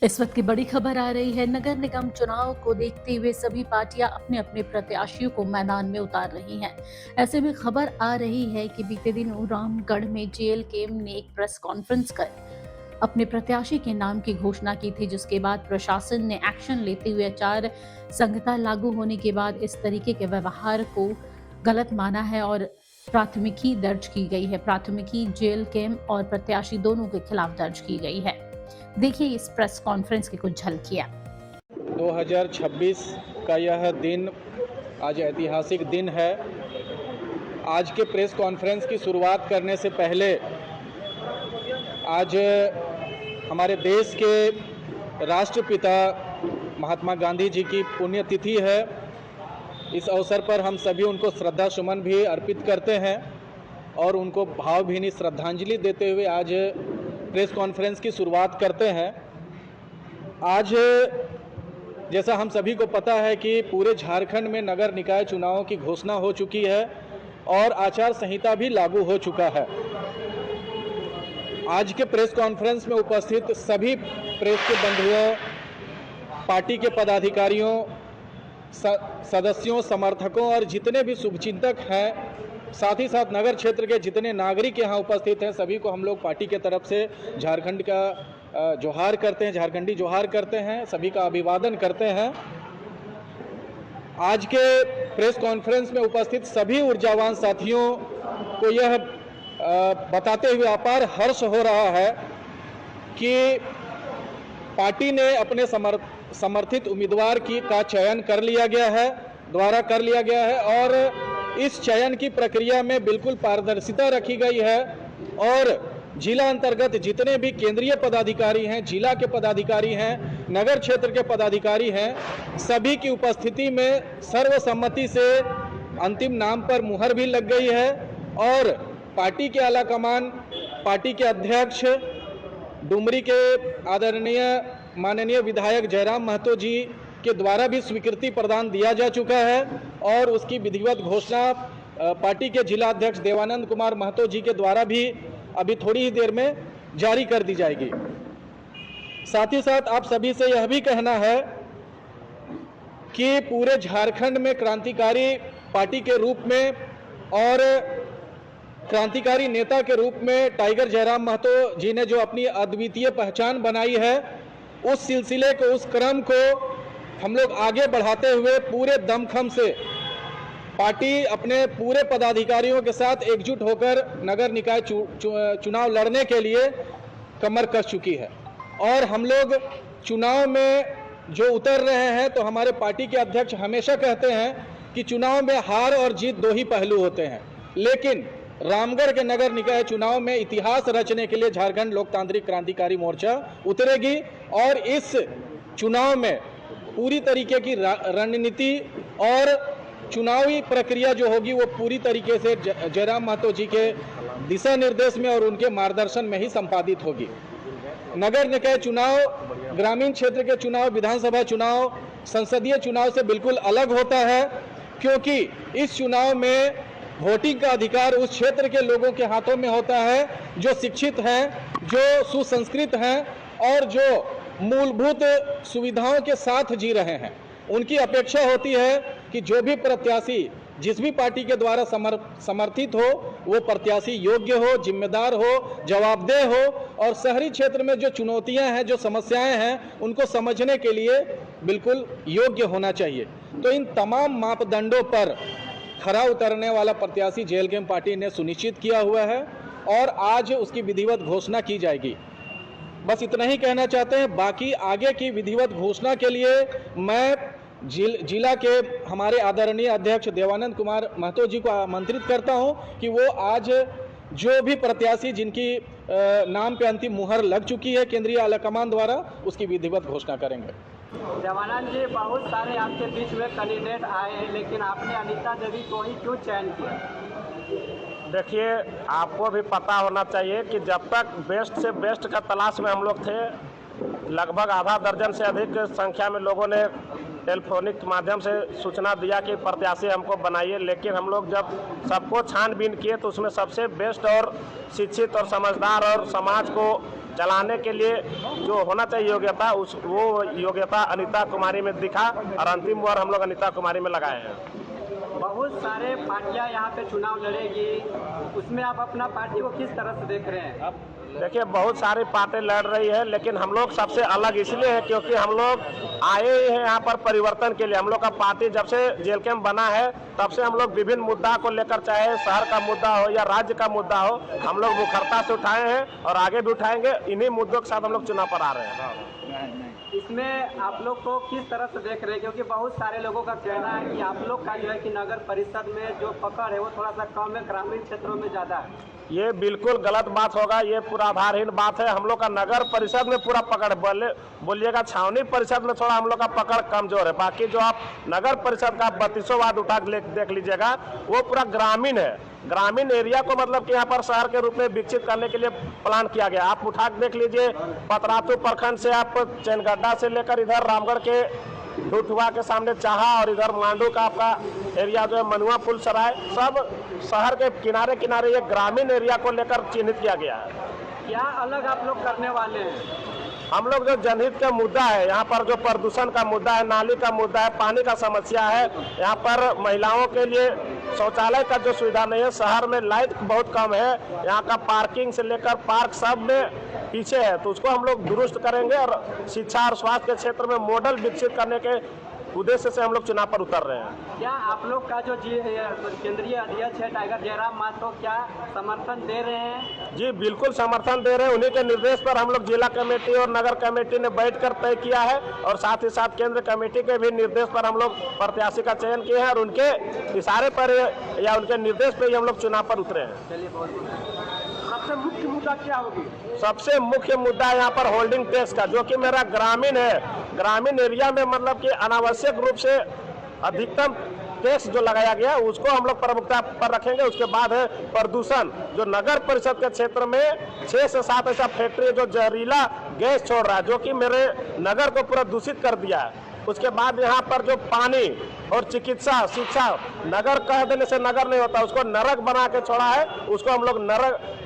इस वक्त की बड़ी खबर आ रही है। नगर निगम चुनाव को देखते हुए सभी पार्टियां अपने अपने प्रत्याशियों को मैदान में उतार रही हैं। ऐसे में खबर आ रही है कि बीते दिन रामगढ़ में जेएलकेम ने एक प्रेस कॉन्फ्रेंस कर अपने प्रत्याशी के नाम की घोषणा की थी, जिसके बाद प्रशासन ने एक्शन लेते हुए आचार संहिता लागू होने के बाद इस तरीके के व्यवहार को गलत माना है और प्राथमिकी दर्ज की गई है। प्राथमिकी जेएलकेम और प्रत्याशी दोनों के खिलाफ दर्ज की गई है। देखिए इस प्रेस कॉन्फ्रेंस की कुछ झलकियां। 2026 का यह दिन आज ऐतिहासिक दिन है। आज के प्रेस कॉन्फ्रेंस की शुरुआत करने से पहले आज हमारे देश के राष्ट्रपिता महात्मा गांधी जी की पुण्यतिथि है। इस अवसर पर हम सभी उनको श्रद्धा सुमन भी अर्पित करते हैं और उनको भावभीनी श्रद्धांजलि देते हुए आज प्रेस कॉन्फ्रेंस की शुरुआत करते हैं। आज जैसा हम सभी को पता है कि पूरे झारखंड में नगर निकाय चुनावों की घोषणा हो चुकी है और आचार संहिता भी लागू हो चुका है। आज के प्रेस कॉन्फ्रेंस में उपस्थित सभी प्रेस के बंधुओं, पार्टी के पदाधिकारियों, सदस्यों, समर्थकों और जितने भी शुभचिंतक हैं, साथ ही साथ नगर क्षेत्र के जितने नागरिक यहाँ उपस्थित हैं, सभी को हम लोग पार्टी के तरफ से झारखंड का जोहार करते हैं, झारखंडी जोहार करते हैं, सभी का अभिवादन करते हैं। आज के प्रेस कॉन्फ्रेंस में उपस्थित सभी ऊर्जावान साथियों को यह बताते हुए अपार हर्ष हो रहा है कि पार्टी ने अपने समर्थित उम्मीदवार का चयन कर लिया गया है और इस चयन की प्रक्रिया में बिल्कुल पारदर्शिता रखी गई है और जिला अंतर्गत जितने भी केंद्रीय पदाधिकारी हैं, जिला के पदाधिकारी हैं, नगर क्षेत्र के पदाधिकारी हैं, सभी की उपस्थिति में सर्वसम्मति से अंतिम नाम पर मुहर भी लग गई है और पार्टी के आला कमान, पार्टी के अध्यक्ष डुमरी के आदरणीय माननीय विधायक जयराम महतो जी के द्वारा भी स्वीकृति प्रदान दिया जा चुका है और उसकी विधिवत घोषणा पार्टी के जिला अध्यक्ष देवानंद कुमार महतो जी के द्वारा भी अभी थोड़ी ही देर में जारी कर दी जाएगी। साथ ही साथ आप सभी से यह भी कहना है कि पूरे झारखंड में क्रांतिकारी पार्टी के रूप में और क्रांतिकारी नेता के रूप में टाइगर जयराम महतो जी ने जो अपनी अद्वितीय पहचान बनाई है, उस सिलसिले को, उस क्रम को हम लोग आगे बढ़ाते हुए पूरे दमखम से पार्टी अपने पूरे पदाधिकारियों के साथ एकजुट होकर नगर निकाय चुनाव लड़ने के लिए कमर कस चुकी है और हम लोग चुनाव में जो उतर रहे हैं, तो हमारे पार्टी के अध्यक्ष हमेशा कहते हैं कि चुनाव में हार और जीत दो ही पहलू होते हैं, लेकिन रामगढ़ के नगर निकाय चुनाव में इतिहास रचने के लिए झारखंड लोकतांत्रिक क्रांतिकारी मोर्चा उतरेगी और इस चुनाव में पूरी तरीके की रणनीति और चुनावी प्रक्रिया जो होगी वो पूरी तरीके से जयराम महतो जी के दिशा निर्देश में और उनके मार्गदर्शन में ही संपादित होगी। नगर निकाय चुनाव ग्रामीण क्षेत्र के चुनाव, विधानसभा चुनाव, संसदीय चुनाव से बिल्कुल अलग होता है, क्योंकि इस चुनाव में वोटिंग का अधिकार उस क्षेत्र के लोगों के हाथों में होता है जो शिक्षित हैं, जो सुसंस्कृत हैं और जो मूलभूत सुविधाओं के साथ जी रहे हैं। उनकी अपेक्षा होती है कि जो भी प्रत्याशी जिस भी पार्टी के द्वारा समर्थित हो, वो प्रत्याशी योग्य हो, जिम्मेदार हो, जवाबदेह हो और शहरी क्षेत्र में जो चुनौतियां हैं, जो समस्याएं हैं, उनको समझने के लिए बिल्कुल योग्य होना चाहिए। तो इन तमाम मापदंडों पर खरा उतरने वाला प्रत्याशी जेएलकेम पार्टी ने सुनिश्चित किया हुआ है और आज उसकी विधिवत घोषणा की जाएगी। बस इतना ही कहना चाहते हैं। बाकी आगे की विधिवत घोषणा के लिए मैं जिला के हमारे आदरणीय अध्यक्ष देवानंद कुमार महतो जी को आमंत्रित करता हूं कि वो आज जो भी प्रत्याशी जिनकी नाम पे अंतिम मुहर लग चुकी है केंद्रीय आलाकमान द्वारा, उसकी विधिवत घोषणा करेंगे। देवानंद जी, बहुत सारे आपके बीच में कैंडिडेट आए हैं, लेकिन आपने अनीता देवी को ही क्यों चयन किया? देखिए, आपको भी पता होना चाहिए कि जब तक बेस्ट से बेस्ट का तलाश में हम लोग थे, लगभग आधा दर्जन से अधिक संख्या में लोगों ने टेलीफोनिक माध्यम से सूचना दिया कि प्रत्याशी हमको बनाइए, लेकिन हम लोग जब सबको छानबीन किए तो उसमें सबसे बेस्ट और शिक्षित और समझदार और समाज को चलाने के लिए जो होना चाहिए योग्यता वो योग्यता अनीता कुमारी में दिखा और अंतिम मोहर हम लोग अनीता कुमारी में लगाए हैं। बहुत सारे पार्टियां यहाँ पे चुनाव लड़ेगी, उसमें आप अपना पार्टी को किस तरह से देख रहे हैं? देखिए बहुत सारी पार्टी लड़ रही है, लेकिन हम लोग सबसे अलग इसलिए है क्योंकि हम लोग आए हैं यहाँ पर परिवर्तन के लिए। हम लोग का पार्टी जब से जेल कैंप बना है तब से हम लोग विभिन्न मुद्दा को लेकर, चाहे शहर का मुद्दा हो या राज्य का मुद्दा हो, हम लोग मुखरता से उठाए हैं और आगे भी उठाएंगे। इन्हीं मुद्दों के साथ हम लोग चुनाव पर आ रहे हैं। इसमें आप लोग को किस तरह से देख रहे हैं, क्योंकि बहुत सारे लोगों का कहना है कि आप लोग का जो है कि नगर परिषद में जो पकड़ है वो थोड़ा सा कम है, ग्रामीण क्षेत्रों में ज़्यादा है। ये बिल्कुल गलत बात होगा, ये पूरा आधारहीन बात है। हम लोग का नगर परिषद में पूरा पकड़, बोलिएगा छावनी परिषद में थोड़ा हम लोग का पकड़ कमजोर है। बाकी जो आप नगर परिषद का 3200 वार्ड उठा देख लीजिएगा वो पूरा ग्रामीण है। ग्रामीण एरिया को मतलब कि यहाँ पर शहर के रूप में विकसित करने के लिए प्लान किया गया। आप उठा देख लीजिए, पतरातू प्रखंड से आप चैनगड्ढा से लेकर इधर रामगढ़ के ढुठुआ के सामने चाहा और इधर मांडू का आपका एरिया जो है मनुआ पुल सराय, सब शहर के किनारे किनारे ये ग्रामीण एरिया को लेकर चिन्हित किया गया है। क्या अलग आप लोग करने वाले हैं? हम लोग जो जनहित का मुद्दा है, यहाँ पर जो प्रदूषण का मुद्दा है, नाली का मुद्दा है, पानी का समस्या है, यहाँ पर महिलाओं के लिए शौचालय का जो सुविधा नहीं है, शहर में लाइट बहुत कम है, यहाँ का पार्किंग से लेकर पार्क सब में पीछे है, तो उसको हम लोग दुरुस्त करेंगे और शिक्षा और स्वास्थ्य के क्षेत्र में मॉडल विकसित करने के उद्देश्य से हम लोग चुनाव पर उतर रहे हैं। क्या आप लोग का जो केंद्रीय अध्यक्ष है टाइगर जयराम माथुर क्या समर्थन दे रहे हैं? जी बिल्कुल समर्थन दे रहे हैं। उन्हीं के निर्देश पर हम लोग जिला कमेटी और नगर कमेटी ने बैठकर तय किया है और साथ ही साथ केंद्र कमेटी के भी निर्देश पर हम लोग प्रत्याशी का चयन किए हैं और उनके इशारे पर या उनके निर्देश पर ही हम लोग चुनाव पर उतरे हैं। चलिए बहुत सबसे मुख्य मुद्दा क्या होगी? सबसे मुख्य मुद्दा यहाँ पर होल्डिंग टैक्स का, जो कि मेरा ग्रामीण है। ग्रामीण एरिया में मतलब कि अनावश्यक रूप से अधिकतम टैक्स जो लगाया गया उसको हम लोग प्रमुखता पर रखेंगे। उसके बाद है प्रदूषण, जो नगर परिषद के क्षेत्र में 6 से 7 ऐसा फैक्ट्री जो जहरीला गैस छोड़ रहा है, जो कि मेरे नगर को पूरा दूषित कर दिया है। उसके बाद यहाँ पर जो पानी और चिकित्सा शिक्षा, नगर कह देने से नगर नहीं होता, उसको नरक बना के छोड़ा है, उसको हम लोग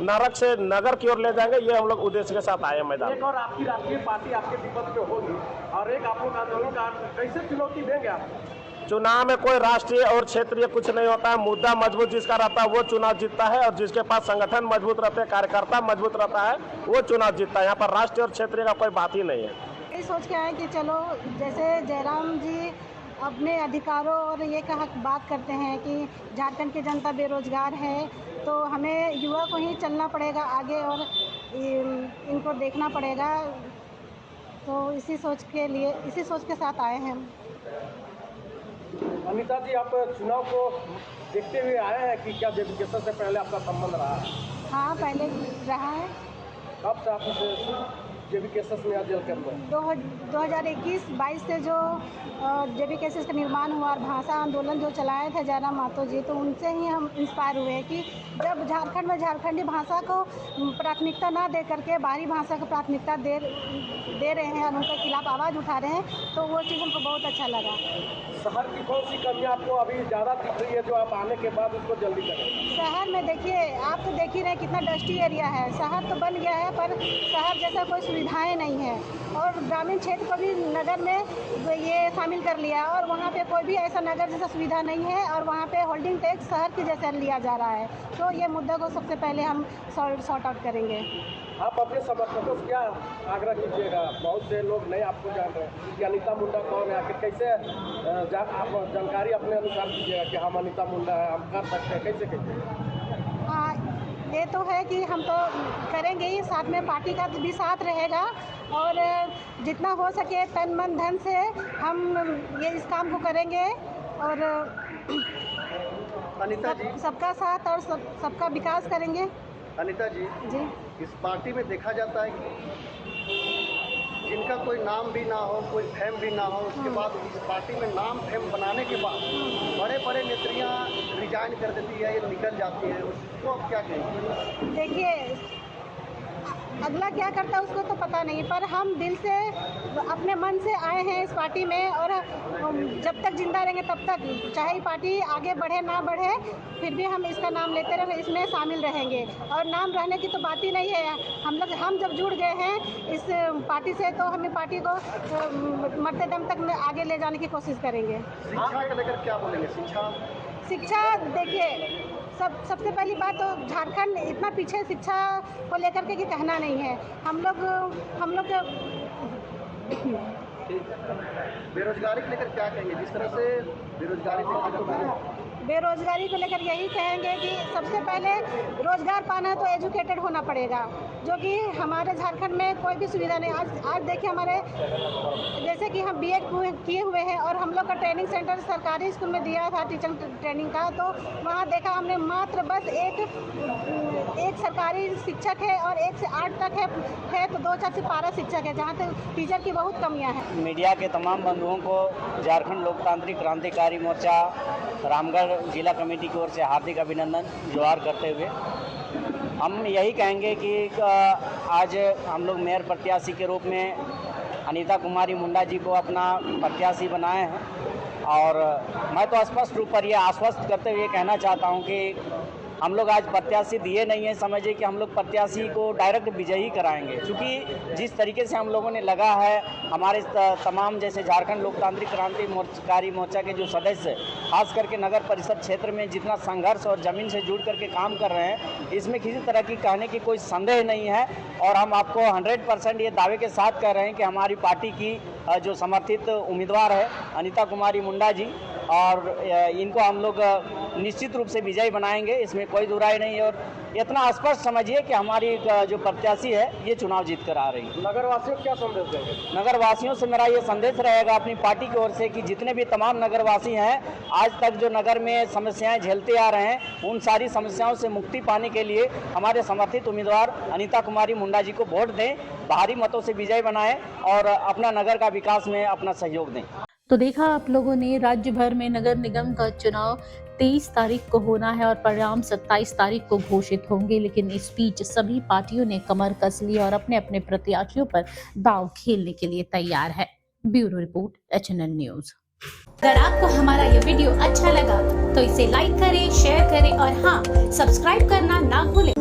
नरक से नगर की ओर ले जाएंगे। ये हम लोग उद्देश्य के साथ आए हैं मैदान। एक और आपकी राष्ट्रीय पार्टी आपके विपक्ष में होगी और एक आप लोग आंदोलन का कैसे चुनौती देंगे आप? चुनाव में कोई राष्ट्रीय और क्षेत्रीय कुछ नहीं होता है। मुद्दा मजबूत जिसका रहता है वो चुनाव जीतता है और जिसके पास संगठन मजबूत रहते हैं, कार्यकर्ता मजबूत रहता है, वो चुनाव जीतता है। यहाँ पर राष्ट्रीय और क्षेत्रीय का कोई बात ही नहीं है। ये सोच के आए कि चलो, जैसे जयराम जी अपने अधिकारों और ये बात करते हैं कि झारखंड की जनता बेरोजगार है, तो हमें युवा को ही चलना पड़ेगा आगे और इनको देखना पड़ेगा। तो इसी सोच के साथ आए हैं। अनीता जी, आप चुनाव को देखते हुए आए हैं कि क्या वेरिफिकेशन से पहले आपका संबंध रहा है? हाँ, पहले रहा है। कब से आप इस जेबी केसेस में जेल कैंप में? 2021-22 से जो जेबी केसेस का निर्माण हुआ और भाषा आंदोलन जो चलाए थे जयराम माथुर जी, तो उनसे ही हम इंस्पायर हुए कि जब झारखंड में झारखंडी भाषा को प्राथमिकता ना दे करके बाहरी भाषा को प्राथमिकता दे रहे हैं और उनके खिलाफ आवाज़ उठा रहे हैं, तो वो चीज़ हमको बहुत अच्छा लगा। शहर की कौन सी कमियां आपको अभी ज़्यादा दिख रही है जो आप आने के बाद उसको जल्दी करें? शहर में देखिए, आप तो देख ही रहे कितना डस्टी एरिया है। शहर तो बन गया है पर शहर जैसा कोई सुविधाएं नहीं है और ग्रामीण क्षेत्र को भी नगर में ये शामिल कर लिया है और वहाँ पे कोई भी ऐसा नगर जैसा सुविधा नहीं है और वहाँ पे होल्डिंग टैक्स शहर के जैसा लिया जा रहा है। तो ये मुद्दा को सबसे पहले हम सॉर्ट आउट करेंगे। आप अपने समर्थकों से क्या आग्रह कीजिएगा? बहुत से लोग नहीं आपको जान रहे हैं कि अनीता मुंडा कौन है, आखिर कैसे आप जानकारी अपने अनुसार कीजिएगा कि हम अनीता मुंडा है, हम कर सकते हैं, कैसे? हाँ, ये तो है कि हम तो करेंगे ही, साथ में पार्टी का भी साथ रहेगा और जितना हो सके तन मन धन से हम ये इस काम को करेंगे और अनीता जी, सबका साथ और सबका विकास करेंगे। अनीता जी, इस पार्टी में देखा जाता है कि जिनका कोई नाम भी ना हो, कोई फेम भी ना हो, उसके बाद इस पार्टी में नाम फेम बनाने के बाद बड़े बड़े नेत्रियां रिजाइन कर देती है, ये निकल जाती है, उसको आप क्या कहेंगे? देखिए, अगला क्या करता है उसको तो पता नहीं, पर हम दिल से अपने मन से आए हैं इस पार्टी में, और जब तक जिंदा रहेंगे तब तक, चाहे पार्टी आगे बढ़े ना बढ़े, फिर भी हम इसका नाम लेते रहेंगे, इसमें शामिल रहेंगे। और नाम रहने की तो बात ही नहीं है। हम जब जुड़ गए हैं इस पार्टी से, तो हमें पार्टी को मरते दम तक आगे ले जाने की कोशिश करेंगे। शिक्षा को लेकर क्या बोलेंगे? शिक्षा देखिए, सबसे पहली बात तो झारखंड इतना पीछे शिक्षा को लेकर के कि कहना नहीं है। हम लोग बेरोजगारी को लेकर क्या कहेंगे? जिस तरह से बेरोजगारी देखा जाता है, बेरोजगारी को लेकर यही कहेंगे कि सबसे पहले रोजगार पाना है तो एजुकेटेड होना पड़ेगा, जो कि हमारे झारखंड में कोई भी सुविधा नहीं। आज देखिए, हमारे जैसे कि हम बीएड किए हुए हैं, और हम लोग का ट्रेनिंग सेंटर सरकारी स्कूल में दिया था टीचर ट्रेनिंग का, तो वहाँ देखा हमने मात्र बस एक सरकारी शिक्षक है, और 1 से 8 तक है तो 2 4 से 12 शिक्षक है, जहाँ तक टीचर की बहुत कमियाँ हैं। मीडिया के तमाम बंधुओं को झारखंड लोकतांत्रिक क्रांतिकारी मोर्चा रामगढ़ जिला कमेटी की ओर से हार्दिक अभिनंदन जोहार करते हुए हम यही कहेंगे कि आज हम लोग मेयर प्रत्याशी के रूप में अनीता कुमारी मुंडा जी को अपना प्रत्याशी बनाए हैं, और मैं तो स्पष्ट रूप पर यह आश्वस्त करते हुए कहना चाहता हूं कि हम लोग आज प्रत्याशी दिए नहीं है, समझिए कि हम लोग प्रत्याशी को डायरेक्ट विजयी कराएंगे। क्योंकि जिस तरीके से हम लोगों ने लगा है, हमारे तमाम जैसे झारखंड लोकतांत्रिक क्रांतिकारी मोर्चा के जो सदस्य खास करके नगर परिषद क्षेत्र में जितना संघर्ष और ज़मीन से जुड़ करके काम कर रहे हैं, इसमें किसी तरह की कहने की कोई संदेह नहीं है। और हम आपको 100% ये दावे के साथ कह रहे हैं कि हमारी पार्टी की जो समर्थित उम्मीदवार है अनीता कुमारी मुंडा जी, और इनको हम लोग निश्चित रूप से विजयी बनाएंगे, इसमें कोई दुराई नहीं है। और इतना स्पष्ट समझिए कि हमारी जो प्रत्याशी है ये चुनाव जीत कर आ रही है। नगरवासियों को क्या संदेश देंगे? नगरवासियों से मेरा ये संदेश रहेगा अपनी पार्टी की ओर से कि जितने भी तमाम नगरवासी हैं, आज तक जो नगर में समस्याएं झेलते आ रहे हैं, उन सारी समस्याओं से मुक्ति पाने के लिए हमारे समर्थित उम्मीदवार अनीता कुमारी मुंडा जी को वोट दें, भारी मतों से विजयी बनाएं और अपना नगर का विकास में अपना सहयोग दें। तो देखा आप लोगों ने, राज्य भर में नगर निगम का चुनाव 23 तारीख को होना है और परिणाम 27 तारीख को घोषित होंगे। लेकिन इस बीच सभी पार्टियों ने कमर कस ली और अपने अपने प्रत्याशियों पर दांव खेलने के लिए तैयार है। Bureau report, HNN news. अगर आपको हमारा ये वीडियो अच्छा लगा तो इसे लाइक करें, शेयर करें और हाँ, सब्सक्राइब करना ना भूलें